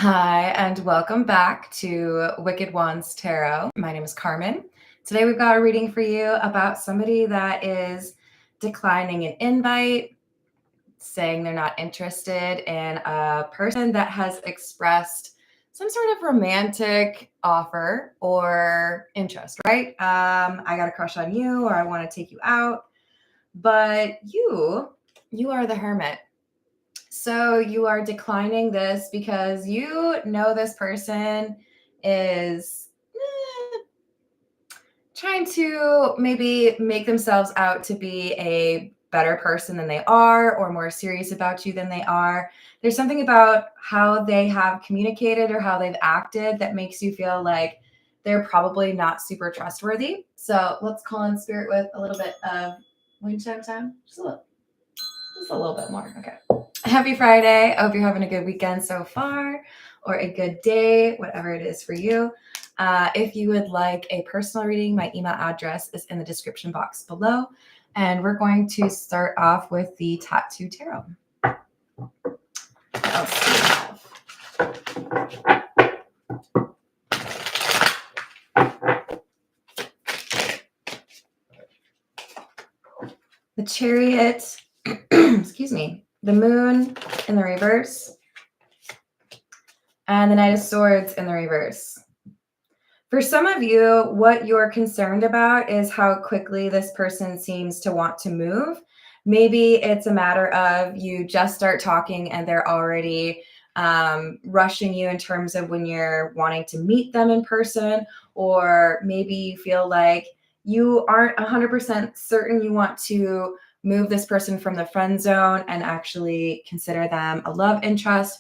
Hi, and welcome back to Wicked Ones Tarot. My name is Carmen. Today we've got a reading for you about somebody that is declining an invite, saying they're not interested in a person that has expressed some sort of romantic offer or interest, right? I got a crush on you, or I want to take you out, but you are the hermit. So you are declining this because you know this person is trying to maybe make themselves out to be a better person than they are, or more serious about you than they are. There's something about how they have communicated or how they've acted that makes you feel like they're probably not super trustworthy. So let's call in spirit with a little bit of wind chime time. Just a little bit more. Okay. Happy Friday. I hope you're having a good weekend so far, or a good day, whatever it is for you. If you would like a personal reading, my email address is in the description box below. And we're going to start off with the Tattoo Tarot. What else do we have? The Chariot, excuse me, the Moon in the reverse, and the Knight of Swords in the reverse. For some of you, what you're concerned about is how quickly this person seems to want to move. Maybe it's a matter of you just start talking and they're already rushing you in terms of when you're wanting to meet them in person, or maybe you feel like you aren't 100% certain you want to move this person from the friend zone and actually consider them a love interest,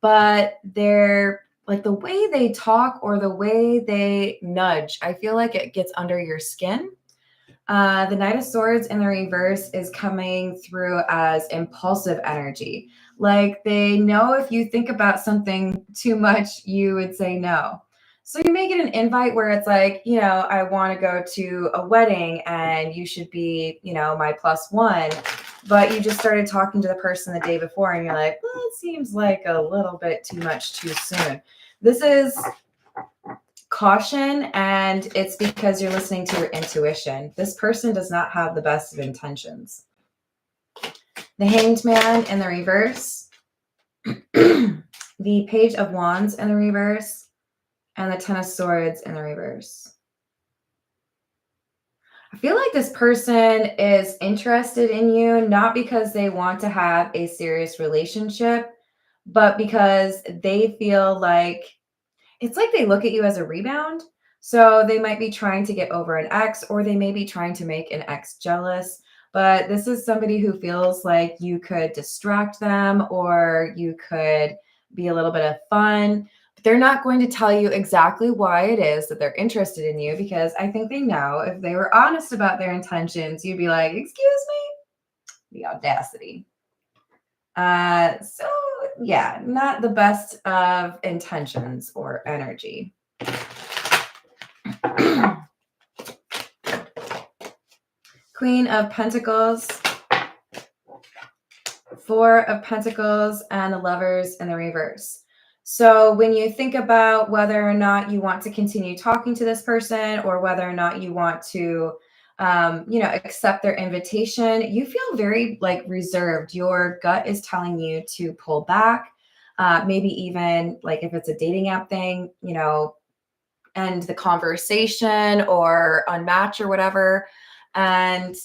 but they're like the way they talk or the way they nudge, I feel like it gets under your skin. The Knight of Swords in the reverse is coming through as impulsive energy. Like they know if you think about something too much, you would say no. So you may get an invite where it's like, I want to go to a wedding and you should be, my plus one. But you just started talking to the person the day before and you're like, well, it seems like a little bit too much too soon. This is caution, and it's because you're listening to your intuition. This person does not have the best of intentions. The Hanged Man in the reverse, the Page of Wands in the reverse, and the Ten of Swords in the reverse. I feel like this person is interested in you, not because they want to have a serious relationship, but because they feel like it's like they look at you as a rebound. So they might be trying to get over an ex, or they may be trying to make an ex jealous. But this is somebody who feels like you could distract them, or you could be a little bit of fun. But they're not going to tell you exactly why it is that they're interested in you, because I think they know if they were honest about their intentions, you'd be like, excuse me? The audacity. So yeah, not the best of intentions or energy. Queen of Pentacles, Four of Pentacles, and the Lovers in the reverse. So when you think about whether or not you want to continue talking to this person, or whether or not you want to accept their invitation, you feel very reserved. Your gut is telling you to pull back. Maybe even like if it's a dating app thing, end the conversation or unmatch or whatever. And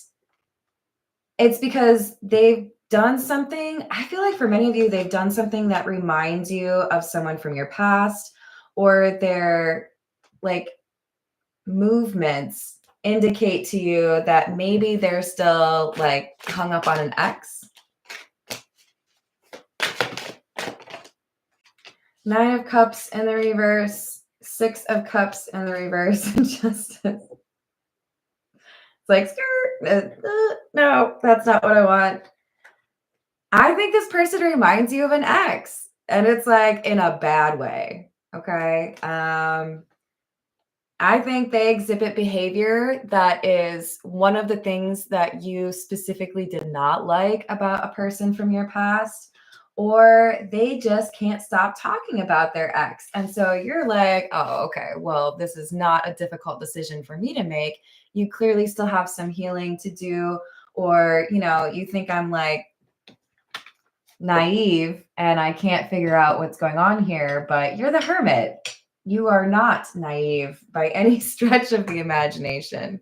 it's because they've done something. I feel like for many of you, they've done something that reminds you of someone from your past, or their movements indicate to you that maybe they're still hung up on an ex. Nine of Cups in the reverse, Six of Cups in the reverse, and Justice. It's like, no, that's not what I want. I think this person reminds you of an ex, and it's like in a bad way. Okay. I think they exhibit behavior that is one of the things that you specifically did not like about a person from your past, or they just can't stop talking about their ex. And so you're like, oh, okay, well, this is not a difficult decision for me to make. You clearly still have some healing to do, or, you think I'm like naive and I can't figure out what's going on here, but you're the hermit. You are not naive by any stretch of the imagination.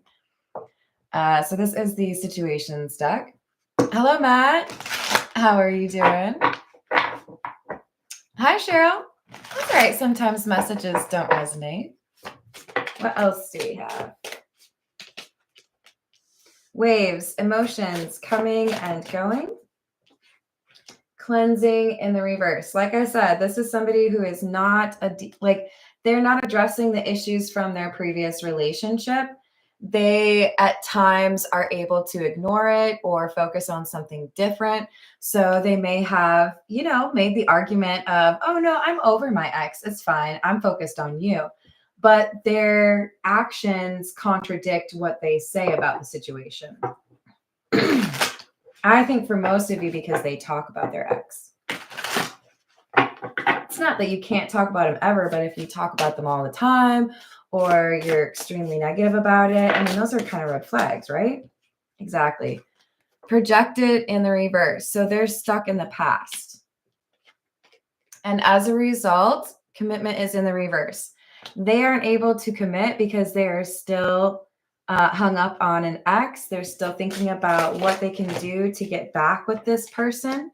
So this is the situations deck. Hello, Matt. How are you doing? Hi, Cheryl. That's all right. Sometimes messages don't resonate. What else do we have? Waves, emotions coming and going. Cleansing in the reverse. Like I said, this is somebody who is not they're not addressing the issues from their previous relationship. They at times are able to ignore it or focus on something different. So they may have, made the argument of, oh no, I'm over my ex. It's fine. I'm focused on you. But their actions contradict what they say about the situation. I think for most of you, because they talk about their ex. It's not that you can't talk about them ever, but if you talk about them all the time, or you're extremely negative about it, I mean, those are kind of red flags, right? Exactly. Projected in the reverse. So they're stuck in the past. And as a result, commitment is in the reverse. They aren't able to commit because they are still hung up on an ex. They're still thinking about what they can do to get back with this person.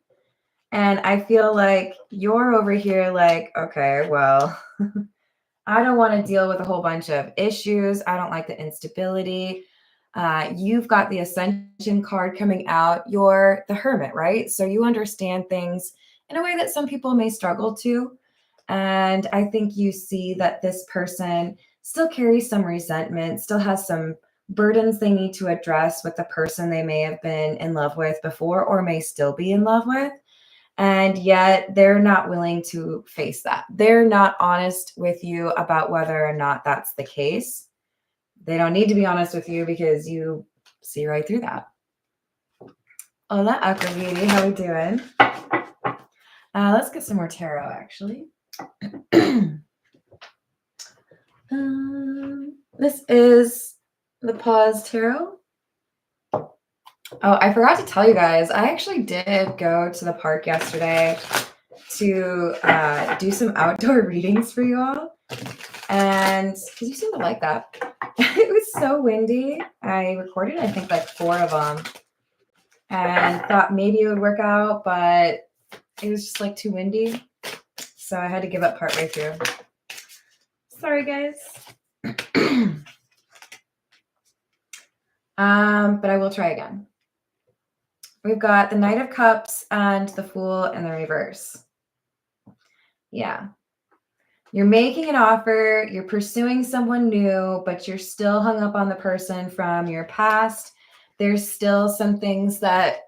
And I feel like you're over here like, okay, well, I don't want to deal with a whole bunch of issues. I don't like the instability. You've got the Ascension card coming out. You're the Hermit, right? So you understand things in a way that some people may struggle to. And I think you see that this person still carries some resentment, still has some burdens they need to address with the person they may have been in love with before or may still be in love with. And yet they're not willing to face that. They're not honest with you about whether or not that's the case. They don't need to be honest with you because you see right through that. Hola, Aqua Beauty. How we doing? Let's get some more tarot, actually. This is the Pause Tarot. Oh, I forgot to tell you guys, I actually did go to the park yesterday to do some outdoor readings for you all. And because you seem to like that. It was so windy. I recorded, I think, like 4 of them. And thought maybe it would work out, but it was just like too windy. So I had to give up partway through. Sorry, guys. But I will try again. We've got the Knight of Cups and the Fool in the reverse. Yeah. You're making an offer, you're pursuing someone new, but you're still hung up on the person from your past. There's still some things that,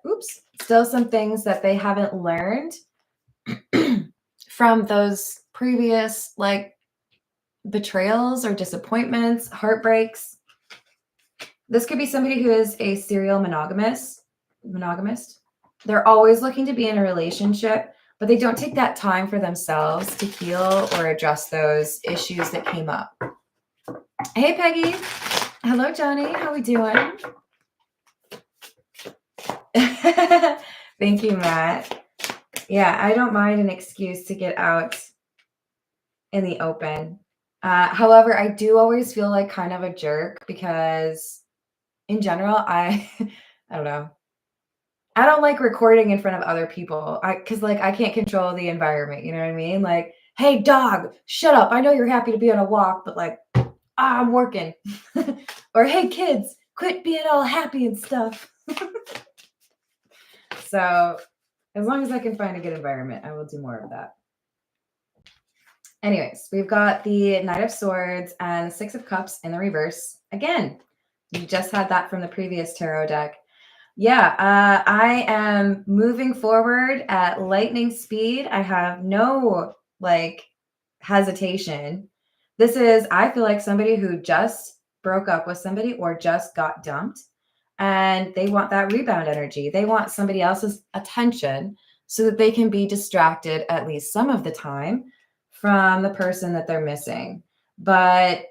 they haven't learned from those previous betrayals or disappointments, heartbreaks. This could be somebody who is a serial monogamist. They're always looking to be in a relationship, but they don't take that time for themselves to heal or address those issues that came up. Hey, Peggy. Hello, Johnny. How we doing? Thank you, Matt. Yeah, I don't mind an excuse to get out in the open. However, I do always feel like kind of a jerk because in general, I don't know. I don't like recording in front of other people because I can't control the environment. You know what I mean? Like, hey, dog, shut up. I know you're happy to be on a walk, but I'm working. Or, hey, kids, quit being all happy and stuff. So as long as I can find a good environment, I will do more of that. Anyways, we've got the Knight of Swords and the Six of Cups in the reverse. Again, you just had that from the previous tarot deck. Yeah, I am moving forward at lightning speed. I have no hesitation. This is, I feel like somebody who just broke up with somebody or just got dumped and they want that rebound energy. They want somebody else's attention. so that they can be distracted at least some of the time from the person that they're missing. But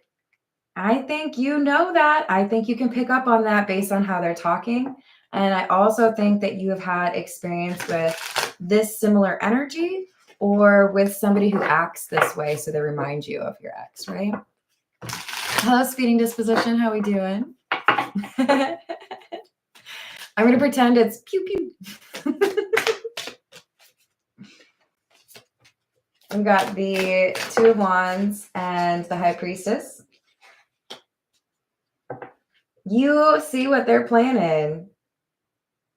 I think you know that. I think you can pick up on that based on how they're talking. And I also think that you have had experience with this similar energy or with somebody who acts this way. So they remind you of your ex, right? Hello, speeding disposition. How we doing? I'm going to pretend it's pew pew. We've got the Two of Wands and the High Priestess. You see what they're planning.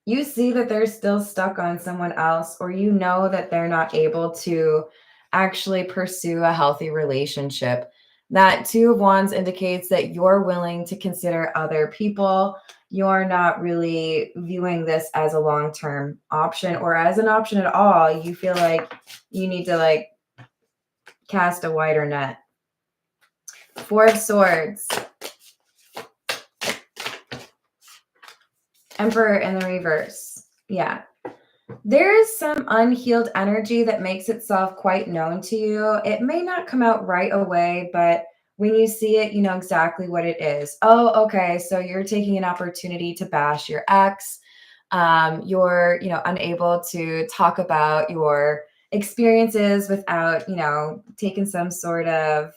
You see that they're still stuck on someone else, or you know that they're not able to actually pursue a healthy relationship. That Two of Wands indicates that you're willing to consider other people. You're not really viewing this as a long-term option or as an option at all. You feel like you need to like cast a wider net. Four of Swords. Emperor in the reverse. Yeah. There is some unhealed energy that makes itself quite known to you. It may not come out right away, but when you see it, you know exactly what it is. Oh, okay. So you're taking an opportunity to bash your ex. You're, unable to talk about your experiences without, taking some sort of,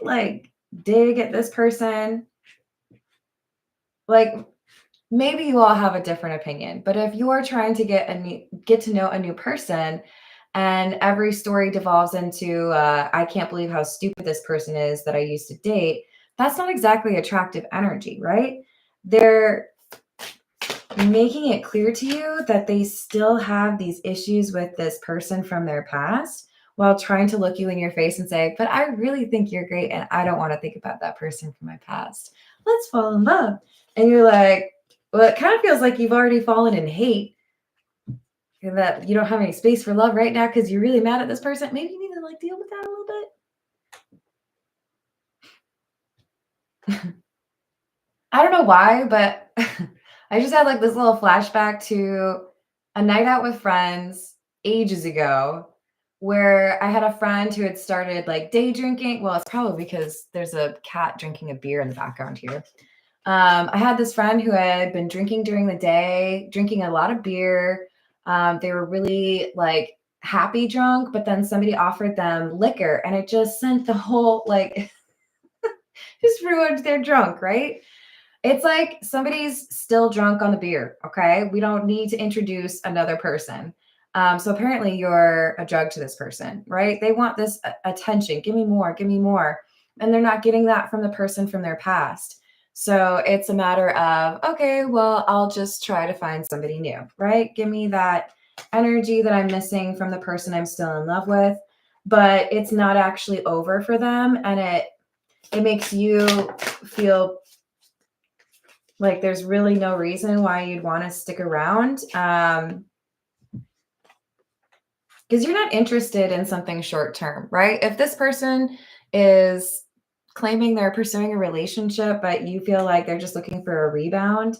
like, dig at this person. Like, maybe you all have a different opinion, but if you are trying to get to know a new person and every story devolves into, I can't believe how stupid this person is that I used to date, that's not exactly attractive energy, right? They're making it clear to you that they still have these issues with this person from their past while trying to look you in your face and say, but I really think you're great and I don't want to think about that person from my past. Let's fall in love. And you're like, well, it kind of feels like you've already fallen in hate and that you don't have any space for love right now because you're really mad at this person. Maybe you need to like deal with that a little bit. I don't know why, but I just had like this little flashback to a night out with friends ages ago where I had a friend who had started like day drinking. Well, it's probably because there's a cat drinking a beer in the background here. I had this friend who had been drinking during the day, drinking a lot of beer. They were really like happy drunk, but then somebody offered them liquor and it just sent the whole like just ruined their drunk, right? It's like somebody's still drunk on the beer, okay? We don't need to introduce another person. So apparently you're a drug to this person, right? They want this attention. Give me more, give me more. And they're not getting that from the person from their past. So it's a matter of, okay, well, I'll just try to find somebody new, right? Give me that energy that I'm missing from the person I'm still in love with, but it's not actually over for them. And it makes you feel like there's really no reason why you'd want to stick around. Because you're not interested in something short term, right? If this person is claiming they're pursuing a relationship, but you feel like they're just looking for a rebound,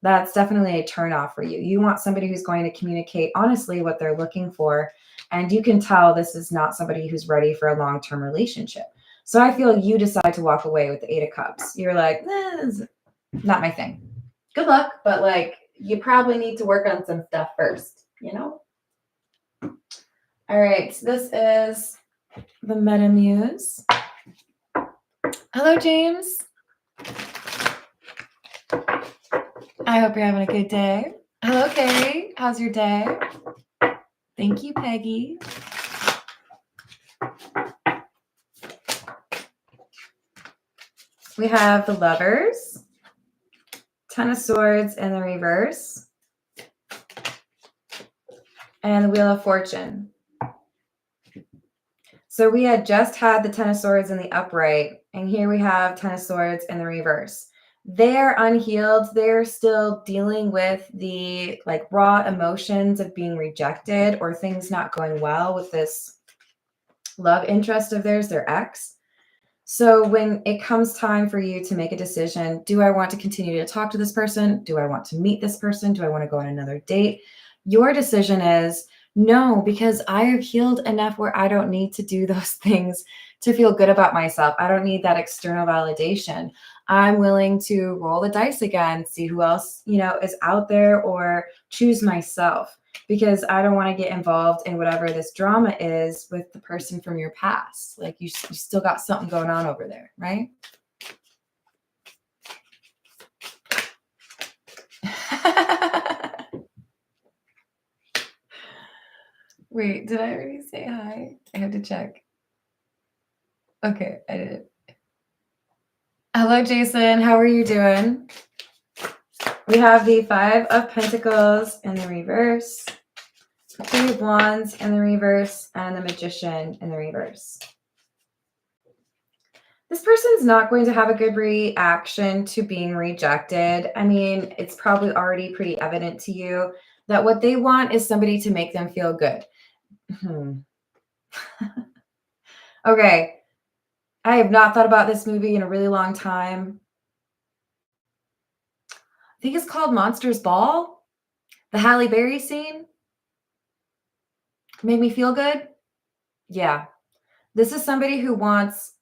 that's definitely a turnoff for you. You want somebody who's going to communicate honestly what they're looking for. And you can tell this is not somebody who's ready for a long-term relationship. So I feel you decide to walk away with the Eight of Cups. You're like, this is not my thing. Good luck, but like you probably need to work on some stuff first, All right, so this is the Meta Muse. Hello, James. I hope you're having a good day. Hello, Kay. How's your day? Thank you, Peggy. We have the Lovers, Ten of Swords in the reverse, and the Wheel of Fortune. So we had just had the Ten of Swords in the upright, and here we have Ten of Swords in the reverse. They're unhealed. They're still dealing with the like raw emotions of being rejected or things not going well with this love interest of theirs, their ex. So when it comes time for you to make a decision, do I want to continue to talk to this person? Do I want to meet this person? Do I want to go on another date? Your decision is no, because I have healed enough where I don't need to do those things to feel good about myself. I don't need that external validation. I'm willing to roll the dice again, see who else, is out there, or choose myself, because I don't want to get involved in whatever this drama is with the person from your past. Like you still got something going on over there, right? Wait, did I already say hi? I have to check. Okay, I did. Hello, Jason. How are you doing? We have the Five of Pentacles in the reverse, Three of Wands in the reverse, and the Magician in the reverse. This person's not going to have a good reaction to being rejected. I mean, it's probably already pretty evident to you that what they want is somebody to make them feel good. Okay. I have not thought about this movie in a really long time. I think it's called Monsters Ball. The Halle Berry scene made me feel good. Yeah. This is somebody who wants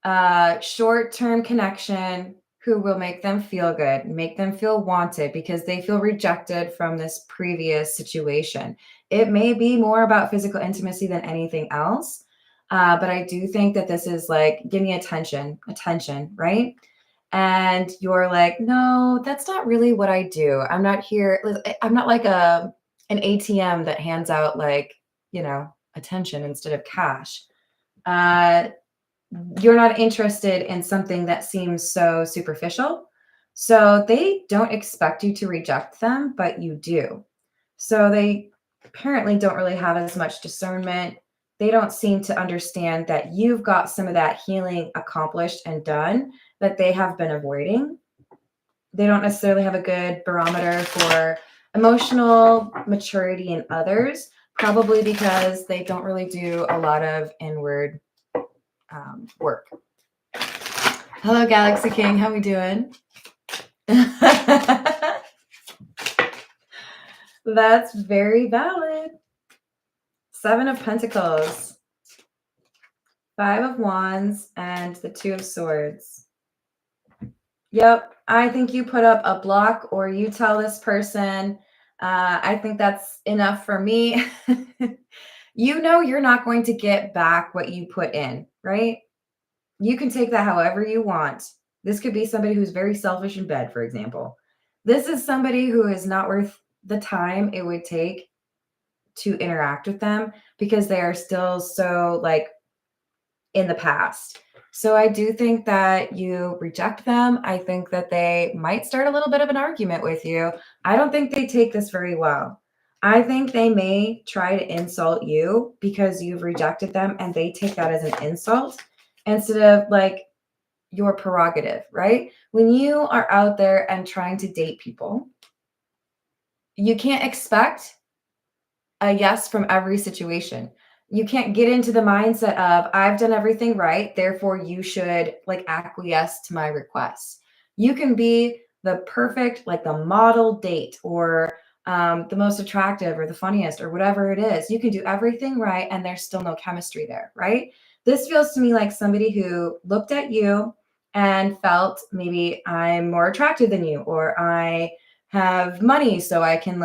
a short-term connection, who will make them feel good, make them feel wanted because they feel rejected from this previous situation. It may be more about physical intimacy than anything else. But I do think that this is like, give me attention, right? And you're like, no, that's not really what I do. I'm not here. I'm not like an ATM that hands out like, attention instead of cash. You're not interested in something that seems so superficial. So they don't expect you to reject them, but you do. So they apparently don't really have as much discernment. They don't seem to understand that you've got some of that healing accomplished and done that they have been avoiding. They don't necessarily have a good barometer for emotional maturity in others, probably because they don't really do a lot of inward work. Hello, Galaxy King. How we doing? That's very valid. Seven of Pentacles, Five of Wands, and the Two of Swords. Yep, I think you put up a block, or you tell this person, I think that's enough for me. You're not going to get back what you put in, right? You can take that however you want. This could be somebody who's very selfish in bed, for example. This is somebody who is not worth the time it would take to interact with them because they are still so like in the past. So I do think that you reject them. I think that they might start a little bit of an argument with you. I don't think they take this very well. I think they may try to insult you because you've rejected them, and they take that as an insult instead of like your prerogative, right? When you are out there and trying to date people, you can't expect a yes from every situation. You can't get into the mindset of, I've done everything right, therefore you should like acquiesce to my requests. You can be the perfect, like the model date, or the most attractive, or the funniest, or whatever it is. You can do everything right, and there's still no chemistry there, right? This feels to me like somebody who looked at you and felt, maybe I'm more attractive than you, or I have money so I can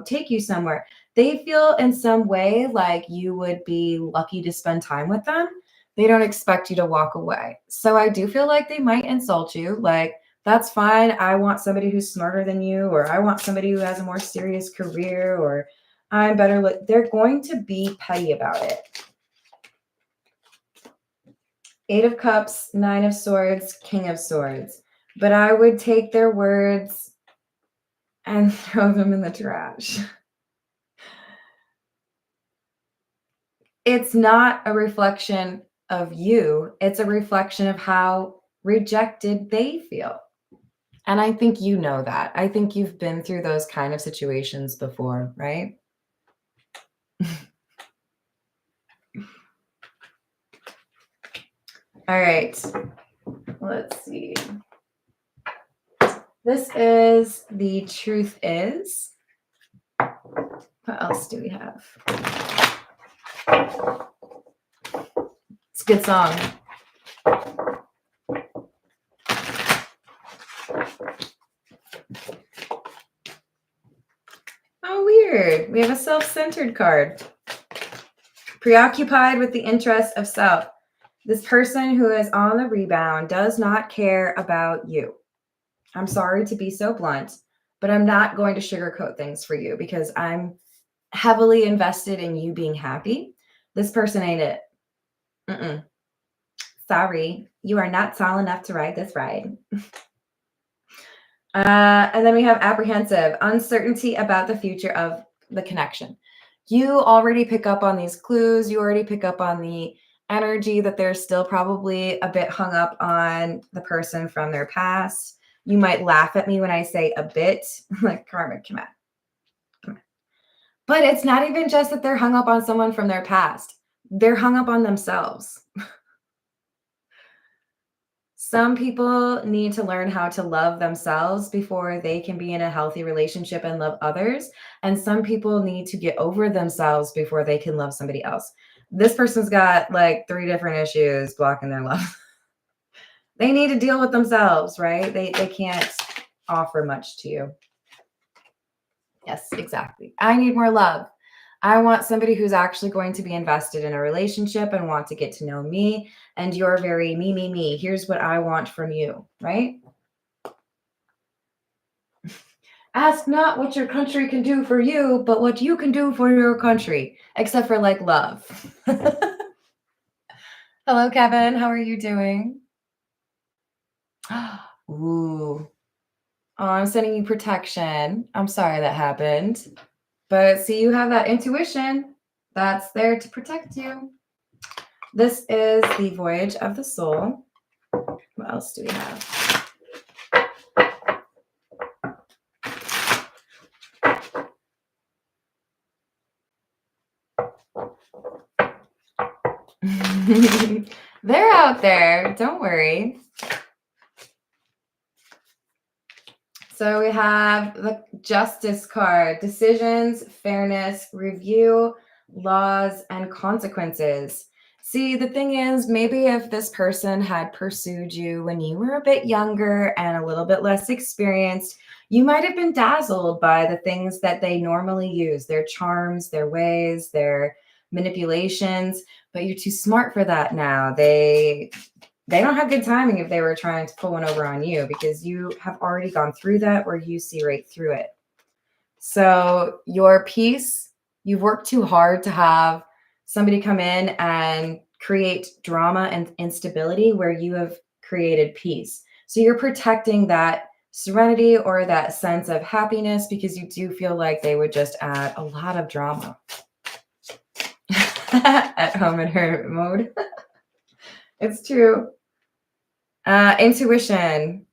take you somewhere. They feel in some way like you would be lucky to spend time with them. They don't expect you to walk away. So I do feel like they might insult you. Like, that's fine. I want somebody who's smarter than you, or I want somebody who has a more serious career, or I'm better. They're going to be petty about it. Eight of Cups, Nine of Swords, King of Swords. But I would take their words and throw them in the trash. It's not a reflection of you. It's a reflection of how rejected they feel. And I think you know that. I think you've been through those kind of situations before, right? All right. Let's see. This is the Truth Is. What else do we have? It's a good song. Oh, weird. We have a self-centered card. Preoccupied with the interest of self. This person who is on the rebound does not care about you. I'm sorry to be so blunt, but I'm not going to sugarcoat things for you because I'm heavily invested in you being happy. This person ain't it. Mm-mm. Sorry, you are not tall enough to ride this ride. And then we have apprehensive, uncertainty about the future of the connection. You already pick up on these clues. You already pick up on the energy that they're still probably a bit hung up on the person from their past. You might laugh at me when I say a bit, like, Carmen, come on. But it's not even just that they're hung up on someone from their past. They're hung up on themselves. Some people need to learn how to love themselves before they can be in a healthy relationship and love others. And some people need to get over themselves before they can love somebody else. This person's got like 3 different issues blocking their love. They need to deal with themselves, right? They can't offer much to you. Yes, exactly. I need more love. I want somebody who's actually going to be invested in a relationship and want to get to know me. And you're very me, me, me. Here's what I want from you, right? Ask not what your country can do for you, but what you can do for your country, except for like love. Hello, Kevin. How are you doing? Ooh. Oh, I'm sending you protection. I'm sorry that happened. But see, you have that intuition that's there to protect you. This is the Voyage of the Soul. What else do we have? They're out there. Don't worry. So we have the Justice card. Decisions, fairness, review, laws, and consequences. See, the thing is, maybe if this person had pursued you when you were a bit younger and a little bit less experienced, you might have been dazzled by the things that they normally use, their charms, their ways, their manipulations, but you're too smart for that now. They don't have good timing if they were trying to pull one over on you because you have already gone through that or you see right through it. So your peace, you've worked too hard to have somebody come in and create drama and instability where you have created peace. So you're protecting that serenity or that sense of happiness because you do feel like they would just add a lot of drama. At home in her mode. It's true. Intuition.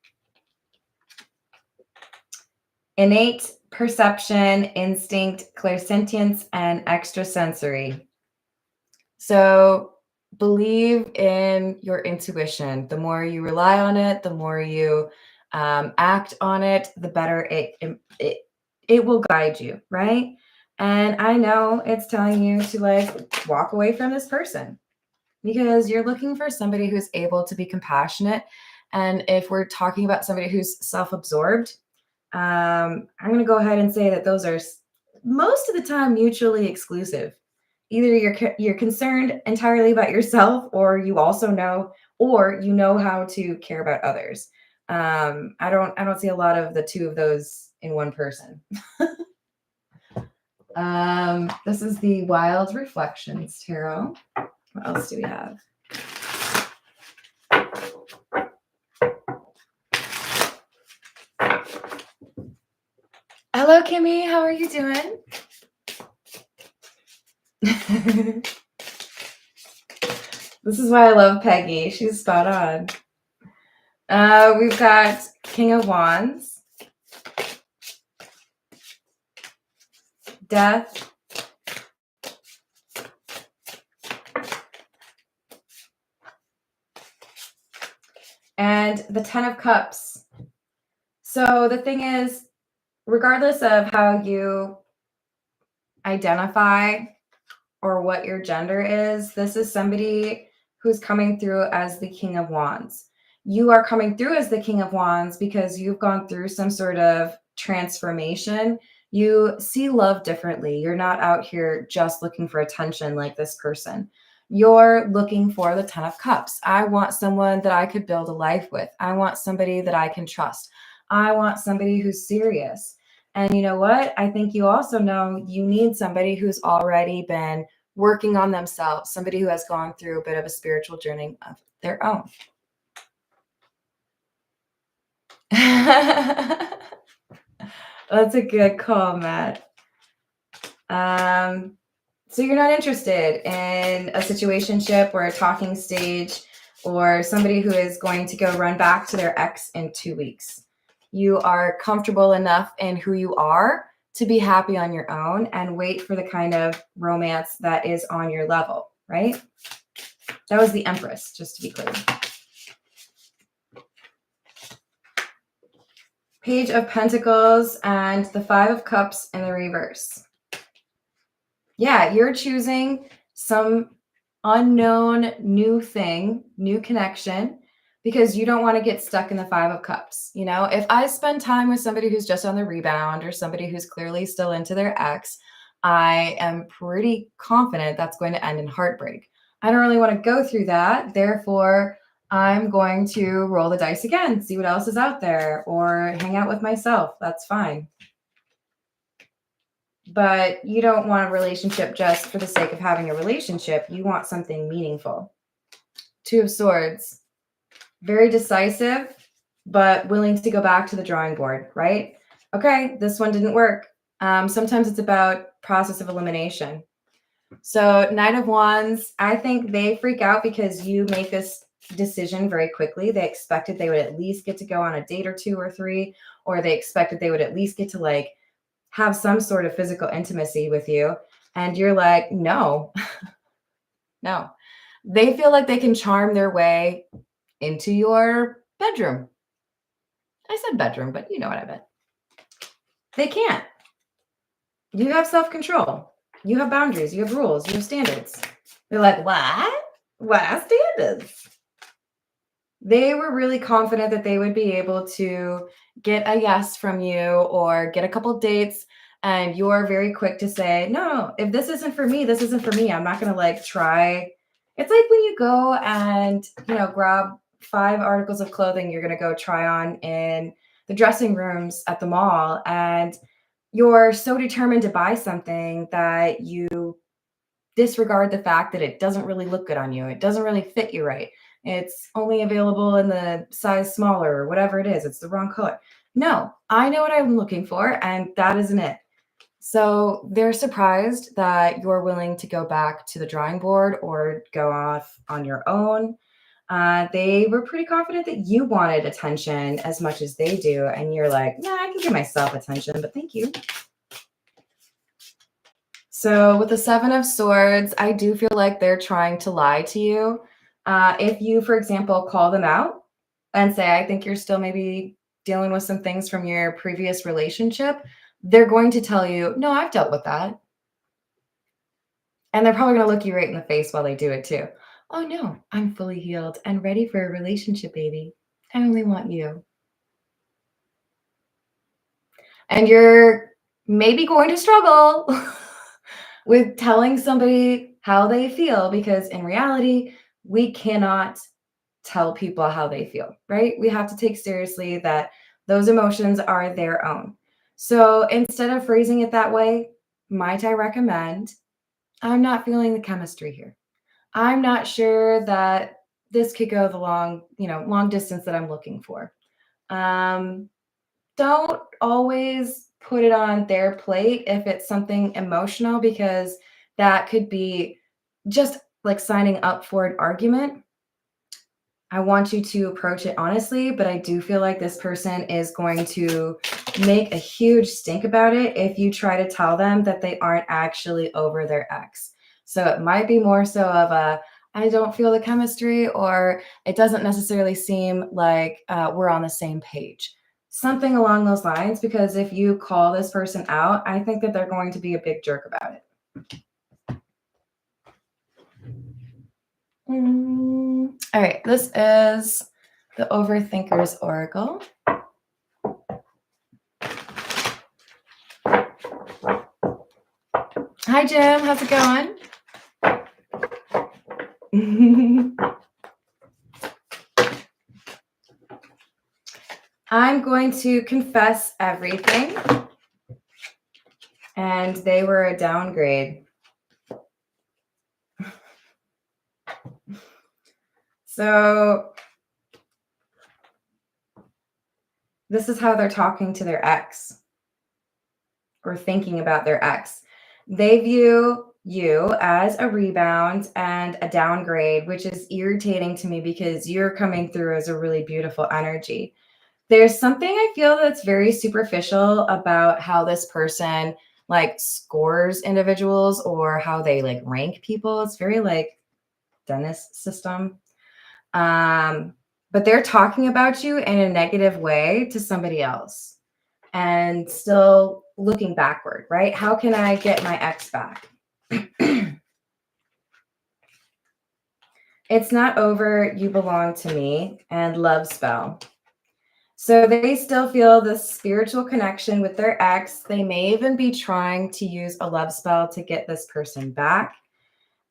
Innate perception, instinct, clairsentience, and extrasensory. So believe in your intuition. The more you rely on it, the more you act on it, the better it will guide you, right? And I know it's telling you to like walk away from this person because you're looking for somebody who's able to be compassionate. And if we're talking about somebody who's self-absorbed, I'm going to go ahead and say that those are most of the time mutually exclusive. Either you're concerned entirely about yourself, or you also know, or you know how to care about others. I don't see a lot of the two of those in one person. This is the Wild Reflections Tarot. What else do we have? Hello, Kimmy. How are you doing? This is why I love Peggy. She's spot on. We've got King of Wands, Death, and the Ten of Cups. So the thing is, regardless of how you identify or what your gender is, this is somebody who's coming through as the King of Wands. You are coming through as the King of Wands because you've gone through some sort of transformation. You see love differently. You're not out here just looking for attention like this person. You're looking for the 10 of Cups. I want someone that I could build a life with. I want somebody that I can trust. I want somebody who's serious. And you know what? I think you also know you need somebody who's already been working on themselves, somebody who has gone through a bit of a spiritual journey of their own. That's a good call, Matt. So you're not interested in a situationship or a talking stage or somebody who is going to go run back to their ex in 2 weeks. You are comfortable enough in who you are to be happy on your own and wait for the kind of romance that is on your level, right? That was the Empress, just to be clear. Page of Pentacles and the Five of Cups in the reverse. Yeah, you're choosing some unknown new thing, new connection, because you don't want to get stuck in the Five of Cups. You know, if I spend time with somebody who's just on the rebound or somebody who's clearly still into their ex, I am pretty confident that's going to end in heartbreak. I don't really want to go through that. Therefore, I'm going to roll the dice again, see what else is out there, or hang out with myself. That's fine. But you don't want a relationship just for the sake of having a relationship. You want something meaningful. Two of Swords. Very decisive, but willing to go back to the drawing board, right? Okay, this one didn't work. Sometimes it's about process of elimination. So Knight of Wands, I think they freak out because you make this decision very quickly. They expected they would at least get to go on a date or 2 or 3, or they expected they would at least get to like have some sort of physical intimacy with you. And you're like, no, no. They feel like they can charm their way into your bedroom. I said bedroom, but you know what I meant. They can't. You have self-control. You have boundaries. You have rules. You have standards. They're like, what? What standards? They were really confident that they would be able to get a yes from you or get a couple dates. And you're very quick to say, no, if this isn't for me, this isn't for me. I'm not going to like try. It's like when you go and, grab 5 articles of clothing you're going to go try on in the dressing rooms at the mall. And you're so determined to buy something that you disregard the fact that it doesn't really look good on you. It doesn't really fit you right. It's only available in the size smaller or whatever it is. It's the wrong color. No, I know what I'm looking for, and that isn't it. So they're surprised that you're willing to go back to the drawing board or go off on your own. They were pretty confident that you wanted attention as much as they do. And you're like, nah, I can give myself attention, but thank you. So with the Seven of Swords, I do feel like they're trying to lie to you. If you, for example, call them out and say, I think you're still maybe dealing with some things from your previous relationship, they're going to tell you, no, I've dealt with that. And they're probably going to look you right in the face while they do it too. Oh no, I'm fully healed and ready for a relationship, baby. I only want you. And you're maybe going to struggle with telling somebody how they feel, because in reality, we cannot tell people how they feel, right? We have to take seriously that those emotions are their own. So instead of phrasing it that way, might I recommend, I'm not feeling the chemistry here. I'm not sure that this could go the long distance that I'm looking for. Don't always put it on their plate if it's something emotional, because that could be just like signing up for an argument. I want you to approach it honestly, but I do feel like this person is going to make a huge stink about it if you try to tell them that they aren't actually over their ex. So it might be more so of a, I don't feel the chemistry, or it doesn't necessarily seem like we're on the same page. Something along those lines, because if you call this person out, I think that they're going to be a big jerk about it. All right, this is the Overthinker's Oracle. Hi, Jim. How's it going? I'm going to confess everything, and they were a downgrade. So this is how they're talking to their ex or thinking about their ex. They view you as a rebound and a downgrade, which is irritating to me because you're coming through as a really beautiful energy. There's something I feel that's very superficial about how this person like scores individuals or how they like rank people. It's very like dentist system. But they're talking about you in a negative way to somebody else and still looking backward, right? How can I get my ex back? It's not over, you belong to me, and love spell. So they still feel this spiritual connection with their ex. They may even be trying to use a love spell to get this person back.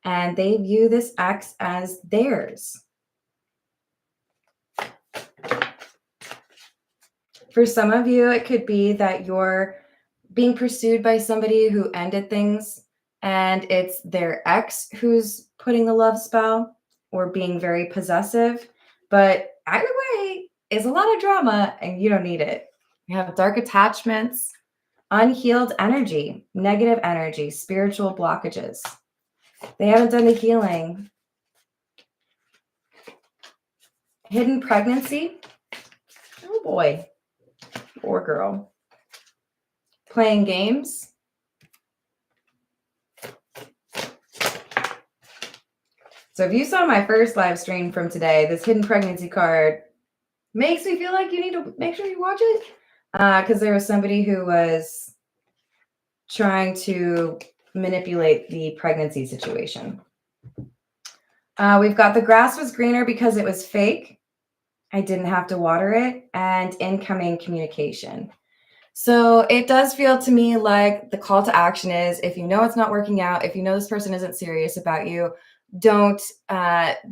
And they view this ex as theirs. For some of you, it could be that you're being pursued by somebody who ended things and it's their ex who's putting the love spell or being very possessive. But either way, it's a lot of drama and you don't need it. You have dark attachments, unhealed energy, negative energy, spiritual blockages. They haven't done the healing. Hidden pregnancy. Oh boy. Or girl. Playing games. So if you saw my first live stream from today, this hidden pregnancy card makes me feel like you need to make sure you watch it. Because there was somebody who was trying to manipulate the pregnancy situation. We've got the grass was greener because it was fake. I didn't have to water it, and incoming communication. So it does feel to me like the call to action is, if you know it's not working out, if you know this person isn't serious about you, don't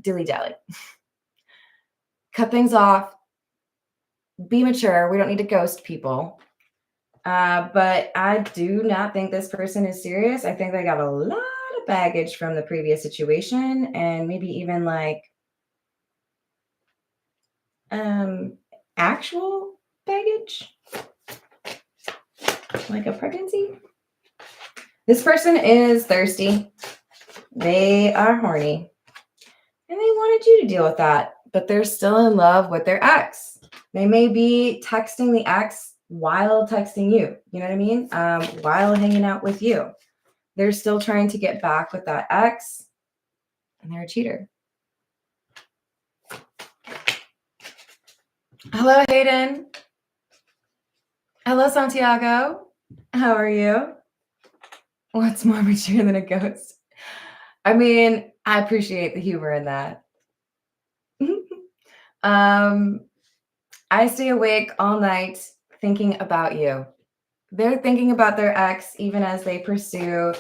dilly-dally. Cut things off. Be mature. We don't need to ghost people. But I do not think this person is serious. I think they got a lot of baggage from the previous situation, and maybe even like actual baggage, like a pregnancy. This person is thirsty. They are horny, and they wanted you to deal with that, but they're still in love with their ex. They may be texting the ex while texting you. You know what I mean? While hanging out with you. They're still trying to get back with that ex, and they're a cheater. Hello, Hayden. Hello, Santiago. How are you? What's more mature than a ghost? I mean, I appreciate the humor in that. I stay awake all night thinking about you. They're thinking about their ex even as they pursue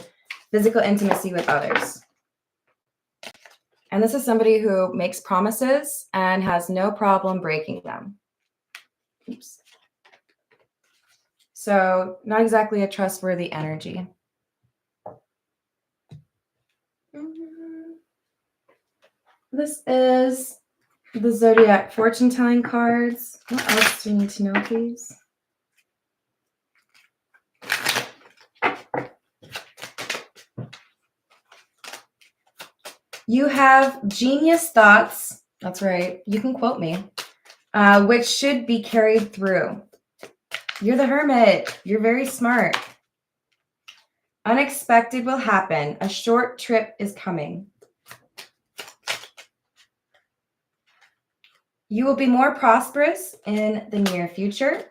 physical intimacy with others. And this is somebody who makes promises and has no problem breaking them. Oops. So not exactly a trustworthy energy. This is the Zodiac fortune telling cards. What else do you need to know, please? You have genius thoughts. That's right. You can quote me. Which should be carried through. You're the hermit. You're very smart. Unexpected will happen. A short trip is coming. You will be more prosperous in the near future.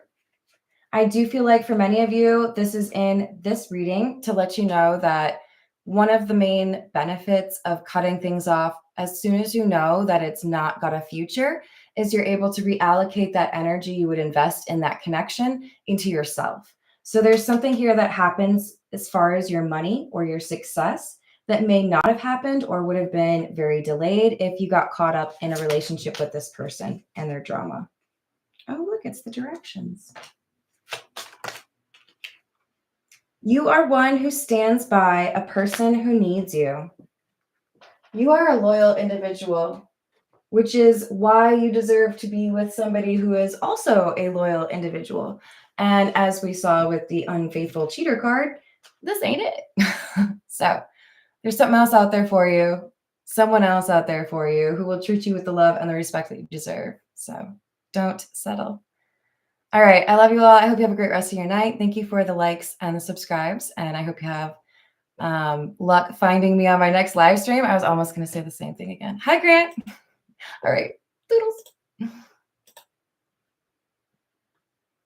I do feel like for many of you, this is in this reading to let you know that one of the main benefits of cutting things off as soon as you know that it's not got a future is you're able to reallocate that energy you would invest in that connection into yourself. So there's something here that happens as far as your money or your success that may not have happened or would have been very delayed if you got caught up in a relationship with this person and their drama. Oh, look, it's the directions. You are one who stands by a person who needs you. You are a loyal individual, which is why you deserve to be with somebody who is also a loyal individual. And as we saw with the unfaithful cheater card, this ain't it. So there's something else out there for you, someone else out there for you who will treat you with the love and the respect that you deserve. So don't settle. All right. I love you all. I hope you have a great rest of your night. Thank you for the likes and the subscribes. And I hope you have luck finding me on my next live stream. I was almost going to say the same thing again. Hi, Grant. All right. Doodles.